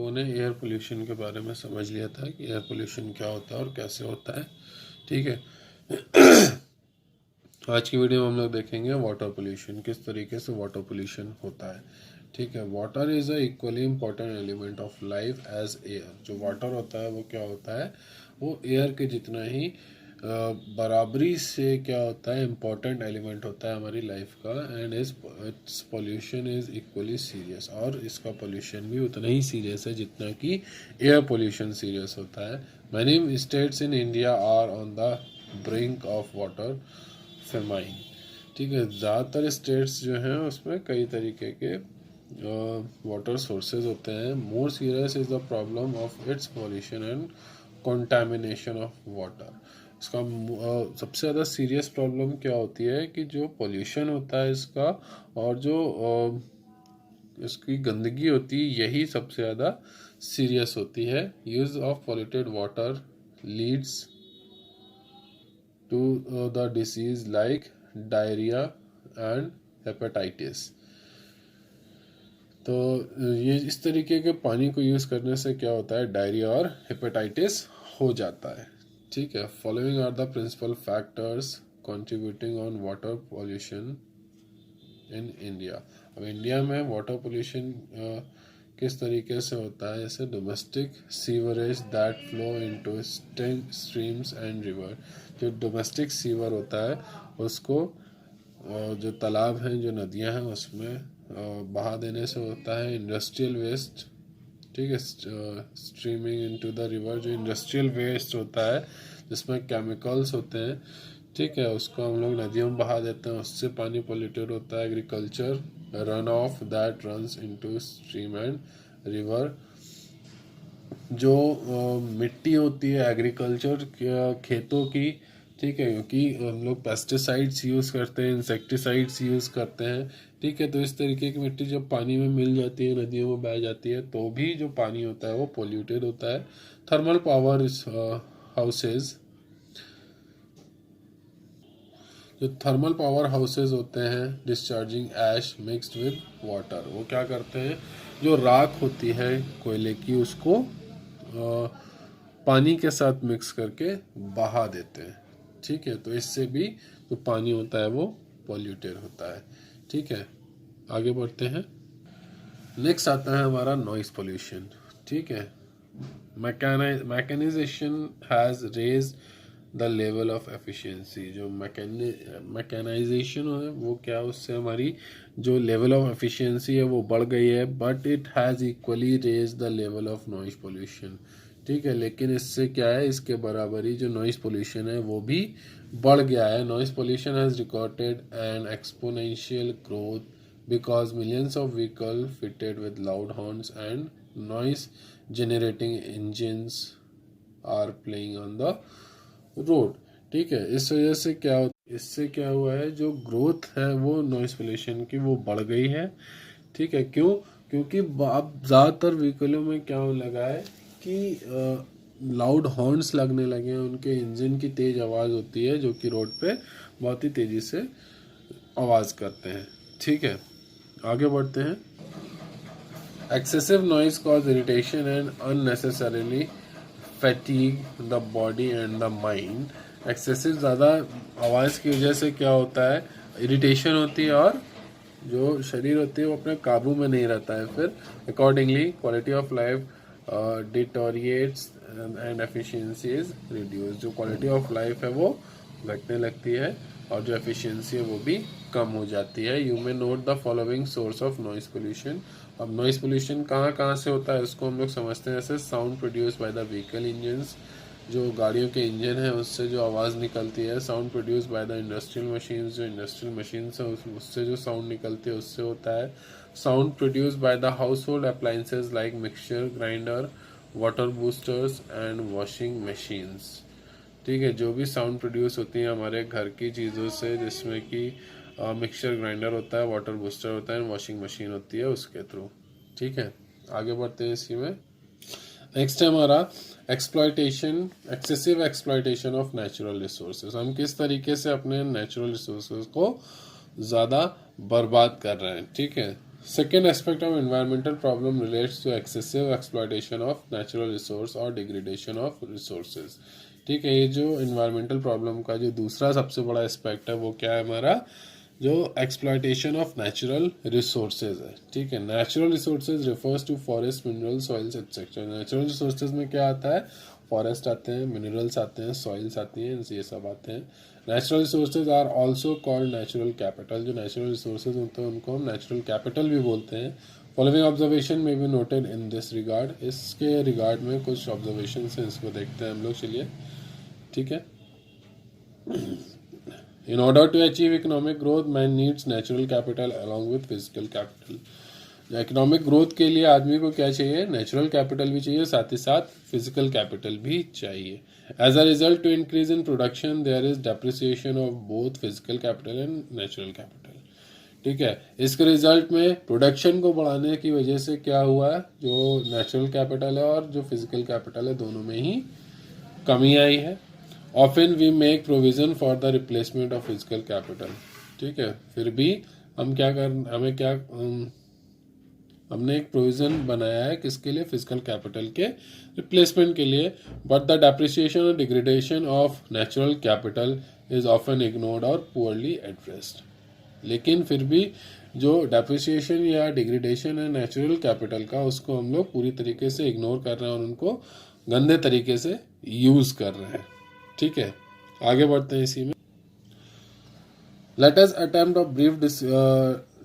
लोगों ने air pollution के बारे में समझ लिया था कि एयर पोल्यूशन क्या होता है और कैसे होता है। ठीक है। आज की वीडियो में हम लोग देखेंगे वाटर पोल्यूशन, किस तरीके से वाटर पोल्यूशन होता है। ठीक है। Water is a equally important element of life as air. जो वाटर होता है वो क्या होता है, वो एयर के जितना ही बराबरी से क्या होता है, इम्पोर्टेंट एलिमेंट होता है हमारी लाइफ का। And it's pollution is equally serious, और इसका पोल्यूशन भी उतना ही सीरियस है जितना कि एयर पोल्यूशन सीरियस होता है। Many states in India are on the brink of water famine. ठीक है। ज़्यादातर स्टेट्स जो हैं उसमें कई तरीके के वाटर सोर्सेज होते हैं। More serious is the problem of its pollution and contamination of water. इसका सबसे ज़्यादा सीरियस प्रॉब्लम क्या होती है कि जो पोल्यूशन होता है इसका, और जो इसकी गंदगी होती है, यही सबसे ज़्यादा सीरियस होती है। Use of polluted water leads to the disease like diarrhea and hepatitis। तो ये इस तरीके के पानी को यूज़ करने से क्या होता है, डायरिया और हेपेटाइटिस हो जाता है। ठीक है। Following are the principal factors contributing on water pollution in India. अब इंडिया में वाटर पोल्यूशन किस तरीके से होता है, जैसे domestic sewerage that flow into streams and river. जो डोमेस्टिक सीवर होता है उसको जो तालाब हैं, जो नदियां हैं, उसमें बहा देने से होता है। इंडस्ट्रियल वेस्ट, ठीक है, स्ट्रीमिंग इनटू द रिवर, जो इंडस्ट्रियल वेस्ट होता है जिसमें केमिकल्स होते हैं, ठीक है, उसको हम लोग नदियों में बहा देते हैं, उससे पानी पोल्यूटेड होता है। Agriculture run of that runs into stream and river. जो मिट्टी होती है एग्रीकल्चर खेतों की, ठीक है, क्योंकि हम लोग पेस्टिसाइड्स यूज़ करते हैं, इंसेक्टिसाइड्स यूज़ करते हैं। ठीक है। तो इस तरीके की मिट्टी जब पानी में मिल जाती है, नदियों में बह जाती है, तो भी जो पानी होता है वो पोल्यूटेड होता है। थर्मल पावर हाउसेज, जो थर्मल पावर हाउसेज होते हैं, discharging ash mixed with water, वो क्या करते हैं, जो राख होती है कोयले की, उसको पानी के साथ मिक्स करके बहा देते हैं। ठीक है। तो इससे भी जो पानी होता है वो पॉल्यूटेड होता है। ठीक है। आगे बढ़ते हैं। नेक्स्ट आता है हमारा नॉइस पोल्यूशन। ठीक है। Mechanisation has raise the level of efficiency. जो मैकेनाइजेशन है वो क्या, उससे हमारी जो लेवल ऑफ एफिशिएंसी है वो बढ़ गई है, but it has equally raise the level of noise pollution. ठीक है। लेकिन इससे क्या है, इसके बराबरी जो नॉइस पोल्यूशन है वो भी बढ़ गया है। Noise pollution has recorded N exponential growth because millions of vehicles fitted with loud horns and noise generating engines are playing on the road। ठीक है। इस वजह से इससे क्या हुआ है, जो ग्रोथ है वो नॉइस पोल्यूशन की वो बढ़ गई है। ठीक है। क्यों? क्योंकि अब ज़्यादातर व्हीकलों में क्या लगा है कि लाउड हॉर्न्स लगने लगे हैं, उनके इंजन की तेज़ आवाज़ होती है जो कि रोड पे बहुत ही तेज़ी से आवाज़ करते हैं। ठीक है। आगे बढ़ते हैं। Excessive noise cause irritation and unnecessarily fatigue the body and the mind. Excessive ज़्यादा आवाज़ की वजह से क्या होता है, इरिटेशन होती है, और जो शरीर होती है वो अपने काबू में नहीं रहता है। फिर accordingly quality of life डिटोरिएट्स and efficiency is reduce. जो क्वालिटी ऑफ लाइफ है वो घटने लगती है, और जो एफिशिएंसी है वो भी कम हो जाती है। You may note the following source of noise pollution. अब नॉइस पोल्यूशन कहाँ कहाँ से होता है उसको हम लोग समझते हैं। जैसे sound produce by the vehicle engines, जो गाड़ियों के इंजन है उससे जो आवाज़ निकलती है। Sound produce by the industrial machines, जो इंडस्ट्रियल मशीन्स है उससे जो साउंड निकलती है उससे होता है। Sound produce by the house hold appliances like mixture grinder, water boosters and washing machines. ठीक है। जो भी साउंड प्रोड्यूस होती है हमारे घर की चीज़ों से, जिसमें कि मिक्सचर ग्राइंडर होता है, वाटर बूस्टर होता है, वॉशिंग मशीन होती है, उसके थ्रू। ठीक है। आगे बढ़ते हैं इसी में। नेक्स्ट है हमारा exploitation, excessive exploitation of natural resources. हम किस तरीके से अपने नेचुरल रिसोर्सेज को ज़्यादा बर्बाद कर रहे हैं। ठीक है। Second aspect of environmental problem relates to excessive exploitation of natural resource और degradation of resources. ठीक है, ये जो environmental problem का जो दूसरा सबसे बड़ा aspect है वो क्या है हमारा, जो exploitation of natural resources है. ठीक है, natural resources refers to forest, minerals, soils etc. Natural resources में क्या आता है, फॉरेस्ट आते हैं, मिनरल्स आते हैं, सॉइल्स आती हैं, ये सब आते हैं. Natural resources are also called natural capital. जो नेचुरल रिसोर्सेज होते हैं उनको हम नेचुरल कैपिटल भी बोलते हैं. फॉलोइंग ऑब्जर्वेशन में भी नोटेड इन दिस रिगार्ड. इसके रिगार्ड में कुछ ऑब्जर्वेशन हैं, इसको देखते हैं हम लोग. चलिए, ठीक है. In order to achieve economic growth man needs natural capital along with physical capital. Economic growth के लिए आदमी को क्या चाहिए, नेचुरल कैपिटल भी चाहिए, साथ ही साथ फिजिकल कैपिटल भी चाहिए. As a result, to increase in production there is depreciation of both physical capital and natural capital. ठीक है, इसके रिजल्ट में प्रोडक्शन को बढ़ाने की वजह से क्या हुआ है, जो नेचुरल कैपिटल है और जो फिजिकल कैपिटल है दोनों में ही कमी आई है. Often we make provision for the replacement of physical capital. ठीक है, फिर भी हम क्या कर हमने एक प्रोविजन बनाया है किसके लिए, फिजिकल कैपिटल के रिप्लेसमेंट के लिए. बट द डेप्रिसिएशन और degradation of natural capital is often ignored और पुअरली एड्रेस्ड. लेकिन फिर भी जो डेप्रिसिएशन या डिग्रेडेशन है नेचुरल कैपिटल का, उसको हम लोग पूरी तरीके से इग्नोर कर रहे हैं और उनको गंदे तरीके से यूज कर रहे हैं. ठीक है, आगे बढ़ते हैं इसी में. Let us attempt a brief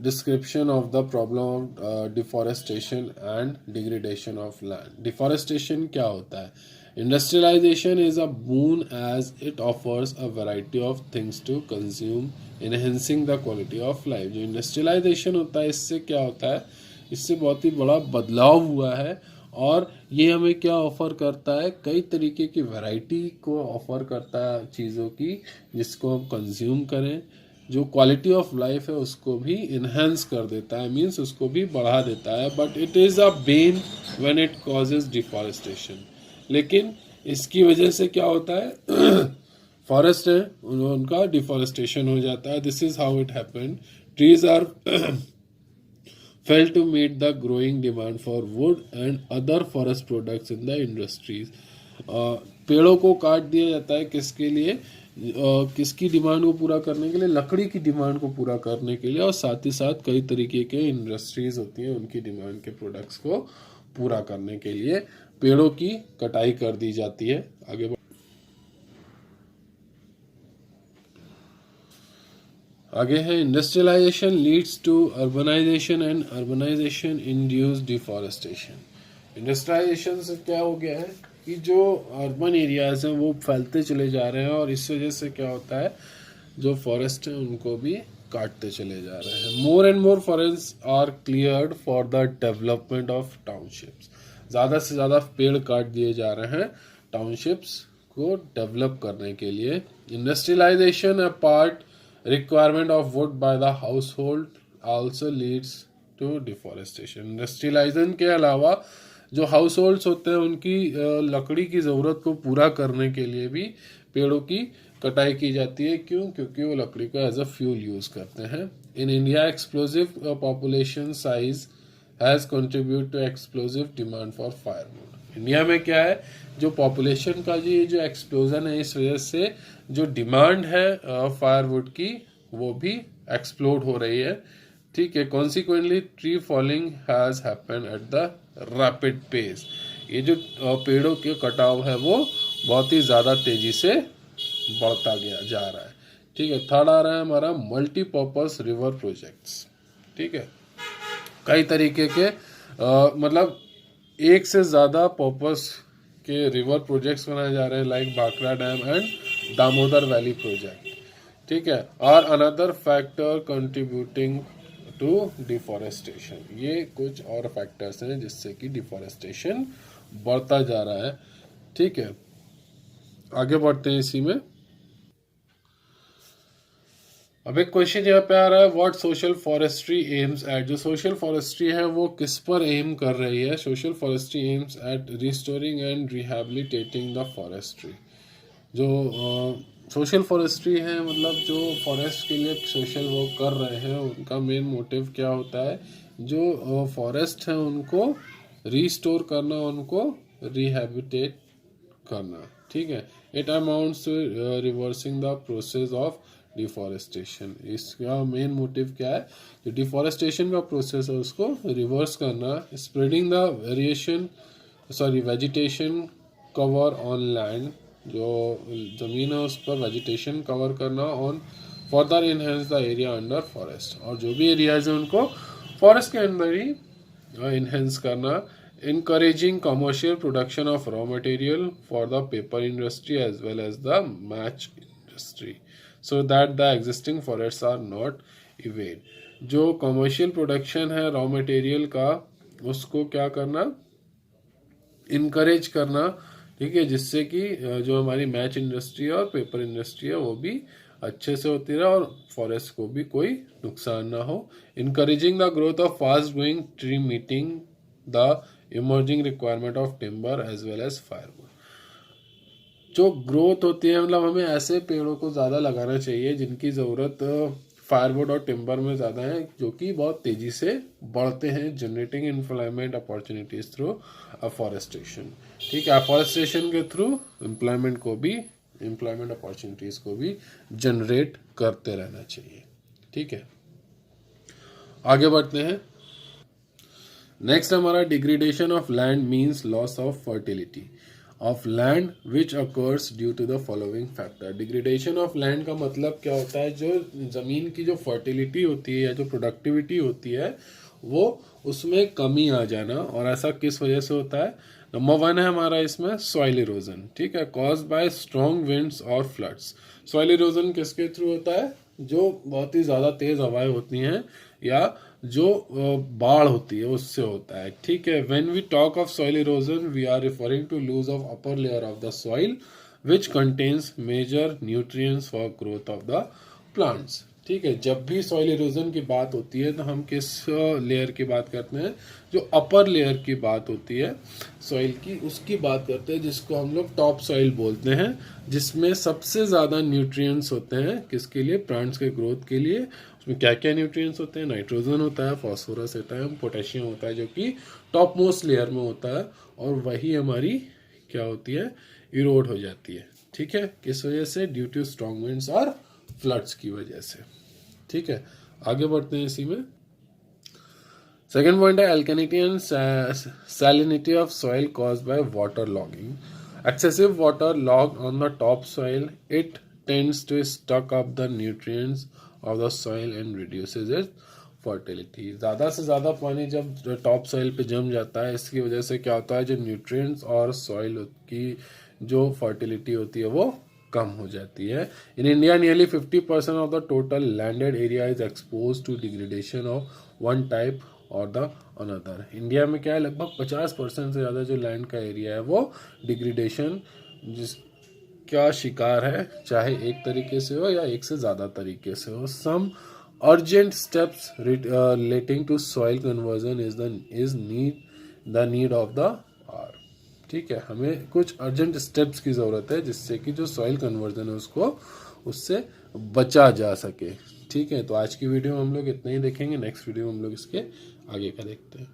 description of the problem of deforestation and degradation of land. Deforestation क्या होता है? Industrialization is a boon as it offers a variety of things to consume, enhancing the quality of life. जो industrialization होता है, इससे क्या होता है, इससे बहुत ही बड़ा बदलाव हुआ है और ये हमें क्या ऑफर करता है, कई तरीके की वैरायटी को ऑफर करता है चीज़ों की, जिसको हम कंज्यूम करें. जो क्वालिटी ऑफ लाइफ है उसको भी इन्हेंस कर देता है, मीन्स उसको भी बढ़ा देता है. But it is a Ben when it causes deforestation. लेकिन इसकी वजह से क्या होता है, फॉरेस्ट है उनका डिफॉरेस्टेशन हो जाता है. This is how it happened. Trees are fail to meet the growing demand for wood and other forest products in the industries. पेड़ों को काट दिया जाता है किसके लिए, किसकी डिमांड को पूरा करने के लिए, लकड़ी की डिमांड को पूरा करने के लिए, और साथ ही साथ कई तरीके के इंडस्ट्रीज होती हैं उनकी डिमांड के प्रोडक्ट्स को पूरा करने के लिए पेड़ों की कटाई कर दी जाती है. आगे है industrialisation leads to urbanisation and urbanisation induce deforestation. Industrialisation से क्या हो गया है कि जो अर्बन एरियाज हैं वो फैलते चले जा रहे हैं और इस वजह से क्या होता है, जो फॉरेस्ट हैं उनको भी काटते चले जा रहे हैं. More and more forest are cleared for the development of townships. ज़्यादा से ज़्यादा पेड़ काट दिए जा रहे हैं टाउनशिप्स को डेवलप करने के लिए. Industrialisation a part requirement of wood by the household also leads to deforestation. Industrialisation के अलावा जो हाउस होल्ड्स होते हैं उनकी लकड़ी की ज़रूरत को पूरा करने के लिए भी पेड़ों की कटाई की जाती है. क्यों? क्योंकि वो लकड़ी को एज अ फ्यूल यूज़ करते हैं. In India explosive population size has contribute to explosive demand for firewood. India में क्या है, जो पॉपुलेशन का जो एक्सप्लोजन है, इस वजह से जो डिमांड है फायरवुड की वो भी एक्सप्लोड हो रही है. ठीक है, consequently tree falling has happened at the rapid pace. ये जो पेड़ों के कटाव है वो बहुत ही ज़्यादा तेज़ी से बढ़ता गया जा रहा है. ठीक है, थर्ड आ रहा है हमारा मल्टीपर्पस रिवर प्रोजेक्ट्स. ठीक है, कई तरीके के मतलब एक से ज़्यादा पर्पस के रिवर प्रोजेक्ट्स बनाए जा रहे हैं, like Bhakra dam and Damodar valley project. ठीक है, और another factor contributing to deforestation. ये कुछ और फैक्टर्स हैं जिससे कि डिफॉरेस्टेशन बढ़ता जा रहा है. ठीक है, आगे बढ़ते हैं इसी में. अब एक क्वेश्चन यहाँ पे आ रहा है, what social forestry aims at. जो सोशल फॉरेस्ट्री है वो किस पर एम कर रही है. Social forestry aims at restoring and rehabilitating the forestry. जो सोशल फॉरेस्ट्री है, मतलब जो फॉरेस्ट के लिए सोशल वर्क कर रहे हैं, उनका मेन मोटिव क्या होता है जो फॉरेस्ट है उनको रिस्टोर करना, उनको रिहैबिटेट करना, ठीक है। It amounts to reversing the process of deforestation. इसका मेन मोटिव क्या है, जो डिफॉरेस्टेशन का प्रोसेस है उसको रिवर्स करना। Spreading the vegetation cover on land, जो ज़मीन है उस पर वेजिटेशन कवर करना, on further enhance the area under forest, और जो भी एरियाज है उनको फॉरेस्ट के अंदर ही इनहेंस करना। encouraging commercial production of raw material for the paper industry as well as the match industry so that the existing forests are not evade। जो commercial production है रॉ मटेरियल का उसको क्या करना, इनकरेज करना, ठीक है, जिससे कि जो हमारी मैच इंडस्ट्री है और पेपर इंडस्ट्री है वो भी अच्छे से होती रहे और फॉरेस्ट को भी कोई नुकसान ना हो। Encouraging the growth of fast growing tree meeting the emerging requirement of timber as well as firewood. जो ग्रोथ होती है मतलब हमें ऐसे पेड़ों को ज़्यादा लगाना चाहिए जिनकी ज़रूरत फायरवुड और टिम्बर में ज़्यादा है, जो कि बहुत तेज़ी से बढ़ते हैं, generating employment opportunities through afforestation, ठीक है। अफॉरेस्टेशन के थ्रू एम्प्लॉयमेंट अपॉर्चुनिटीज़ को भी जनरेट करते रहना चाहिए, ठीक है। आगे बढ़ते हैं। नेक्स्ट हमारा degradation of land means loss of fertility of land which occurs due to the following factor. Degradation of land का मतलब क्या होता है, जो ज़मीन की जो फर्टिलिटी होती है या जो प्रोडक्टिविटी होती है वो उसमें कमी आ जाना। और ऐसा किस वजह से होता है, नंबर 1 है हमारा इसमें सॉइल इरोजन, ठीक है, कॉज बाय स्ट्रॉन्ग विंड्स और फ्लड्स। सॉइल इरोजन किसके थ्रू होता है, जो बहुत ही ज़्यादा तेज़ हवाएं होती हैं या जो बाढ़ होती है उससे होता है, ठीक है। When we talk of soil erosion we are referring to lose of upper layer of the soil which contains major nutrients for growth of the plants, ठीक है। जब भी सॉइल इरोजन की बात होती है तो हम किस लेयर की बात करते हैं, जो अपर लेयर की बात होती है सॉइल की, उसकी बात करते हैं, जिसको हम लोग टॉप सॉइल बोलते हैं, जिसमें सबसे ज़्यादा न्यूट्रिएंट्स होते हैं किसके लिए, प्लांट्स के ग्रोथ के लिए। उसमें क्या क्या न्यूट्रिएंट्स होते हैं, नाइट्रोजन होता है, फास्फोरस होता है, पोटेशियम होता है, जो कि टॉप मोस्ट लेयर में होता है, और वही हमारी क्या होती है, इरोड हो जाती है, ठीक है। किस वजह से, ड्यू टू स्ट्रॉन्ग विंड्स और फ्लड्स की वजह से, ठीक है। आगे बढ़ते हैं इसी में। सेकेंड पॉइंट है alkalinity and salinity of soil caused by water logging. Excessive water log on the top soil, it tends to stuck up the nutrients of the soil and reduces its fertility. ज़्यादा से ज़्यादा पानी जब top soil पे जम जाता है, इसकी वजह से क्या होता है, जो न्यूट्रिएंट्स और सॉइल की जो फर्टिलिटी होती है वो कम हो जाती है। In India nearly 50% of the total landed area is expose to degradation of one type or the another. India में क्या है, लगभग 50% से ज़्यादा जो लैंड का एरिया है वो डिग्रेडेशन जिसका शिकार है, चाहे एक तरीके से हो या एक से ज़्यादा तरीके से हो। Some urgent steps relating to soil conversion is the need of the hour, ठीक है। हमें कुछ अर्जेंट स्टेप्स की ज़रूरत है जिससे कि जो सॉइल कन्वर्जन है उसको उससे बचा जा सके, ठीक है। तो आज की वीडियो में हम लोग इतना ही देखेंगे, नेक्स्ट वीडियो में हम लोग इसके आगे का देखते हैं।